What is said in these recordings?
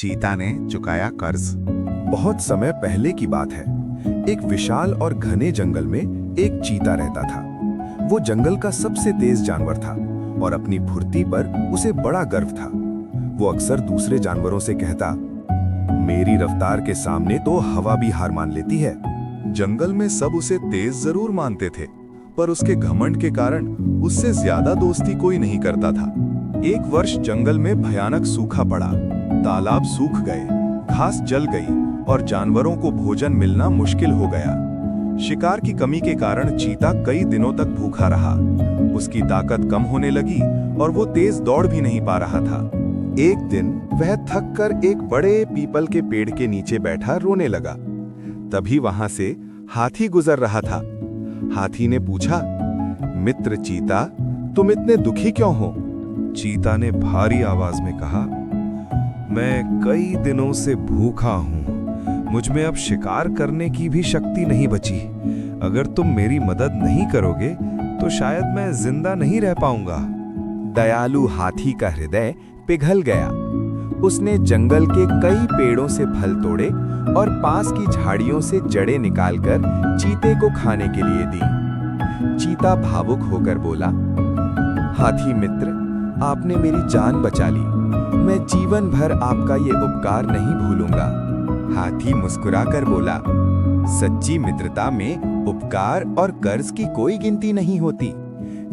चीता ने चुकाया कर्ज। बहुत समय पहले की बात है। एक विशाल और घने जंगल में एक चीता रहता था। वो जंगल का सबसे तेज जानवर था और अपनी फुर्ती पर उसे बड़ा गर्व था। वो अक्सर दूसरे जानवरों से कहता, मेरी रफ्तार के सामने तो हवा भी हार मान लेती है। जंगल में सब उसे तेज जरूर मानते थे, पर उसके घमंड के कारण उससे ज्यादा दोस्ती कोई नहीं करता था। एक वर्ष जंगल में भयानक सूखा पड़ा। तालाब सूख गए, घास जल गई और जानवरों को भोजन मिलना मुश्किल हो गया। शिकार की कमी के कारण चीता कई दिनों तक भूखा रहा। उसकी ताकत कम होने लगी और वो तेज दौड़ भी नहीं पा रहा था। एक दिन वह थक कर एक बड़े पीपल के पेड़ के नीचे बैठा रोने लगा। तभी वहां से हाथी गुजर रहा था। हाथी ने पूछा, मित्र चीता, तुम इतने दुखी क्यों हो? चीता ने भारी आवाज में कहा, मैं कई दिनों से भूखा हूं। मुझ में अब शिकार करने की भी शक्ति नहीं बची। अगर तुम मेरी मदद नहीं करोगे तो शायद मैं जिंदा नहीं रह पाऊंगा। दयालु हाथी का हृदय पिघल गया। उसने जंगल के कई पेड़ों से फल तोड़े और पास की झाड़ियों से जड़ें निकालकर चीते को खाने के लिए दी। चीता भावुक होकर बोला, हाथी मित्र, आपने मेरी जान बचा ली। मैं जीवन भर आपका ये उपकार नहीं भूलूंगा। हाथी मुस्कुराकर बोला, सच्ची मित्रता में उपकार और कर्ज की कोई गिनती नहीं होती।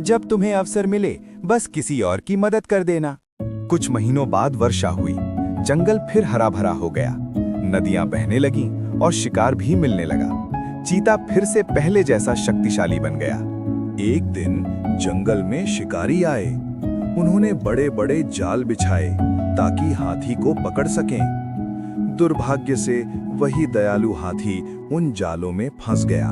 जब तुम्हें अवसर मिले बस किसी और की मदद कर देना। कुछ महीनों बाद वर्षा हुई। जंगल फिर हरा भरा हो गया। नदियां बहने लगीं और शिकार भी मिलने लगा। चीता फिर से पहले जैसा शक्तिशाली बन गया। एक दिन जंगल में शिकारी आए। उन्होंने बड़े बड़े जाल बिछाए ताकि हाथी को पकड़ सकें। दुर्भाग्य से वही दयालु हाथी उन जालों में फंस गया।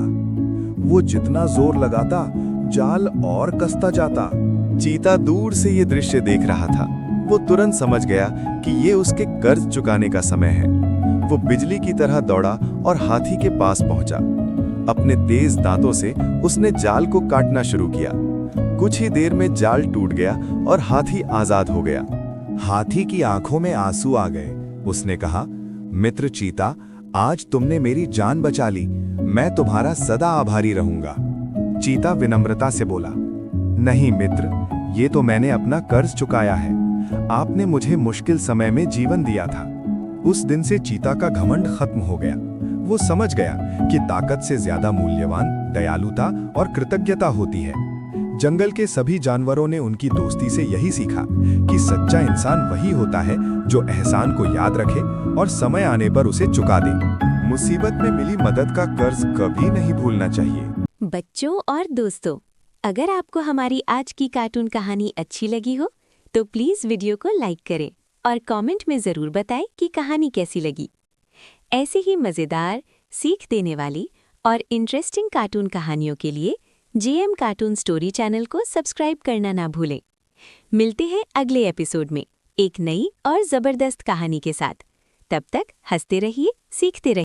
वो जितना जोर लगाता, जाल और कसता जाता। चीता दूर से ये दृश्य देख रहा था। वो तुरंत समझ गया कि ये उसके कर्ज चुकाने का समय है। वो बिजली की तरह दौड़ा और हाथी के पास पहुंचा। अपने तेज दांतों से उसने जाल को काटना शुरू किया। कुछ ही देर में जाल टूट गया और हाथी आजाद हो गया। हाथी की आंखों में आंसू आ गए। उसने कहा, मित्र चीता, आज तुमने मेरी जान बचा ली। मैं तुम्हारा सदा आभारी रहूंगा। चीता विनम्रता से बोला, नहीं मित्र, ये तो मैंने अपना कर्ज चुकाया है। आपने मुझे मुश्किल समय में जीवन दिया था। उस दिन से चीता का घमंड खत्म हो गया। वो समझ गया कि ताकत से ज्यादा मूल्यवान दयालुता और कृतज्ञता होती है। जंगल के सभी जानवरों ने उनकी दोस्ती से यही सीखा कि सच्चा इंसान वही होता है जो एहसान को याद रखे और समय आने पर उसे चुका दे। मुसीबत में मिली मदद का कर्ज कभी नहीं भूलना चाहिए। बच्चों और दोस्तों, अगर आपको हमारी आज की कार्टून कहानी अच्छी लगी हो तो प्लीज़ वीडियो को लाइक करें और कमेंट में ज़रूर बताएं कि कहानी कैसी लगी। ऐसी ही मज़ेदार, सीख देने वाली और इंटरेस्टिंग कार्टून कहानियों के लिए जेएम कार्टून स्टोरी चैनल को सब्सक्राइब करना ना भूलें। मिलते हैं अगले एपिसोड में एक नई और ज़बरदस्त कहानी के साथ। तब तक हंसते रहिए, सीखते रहिए।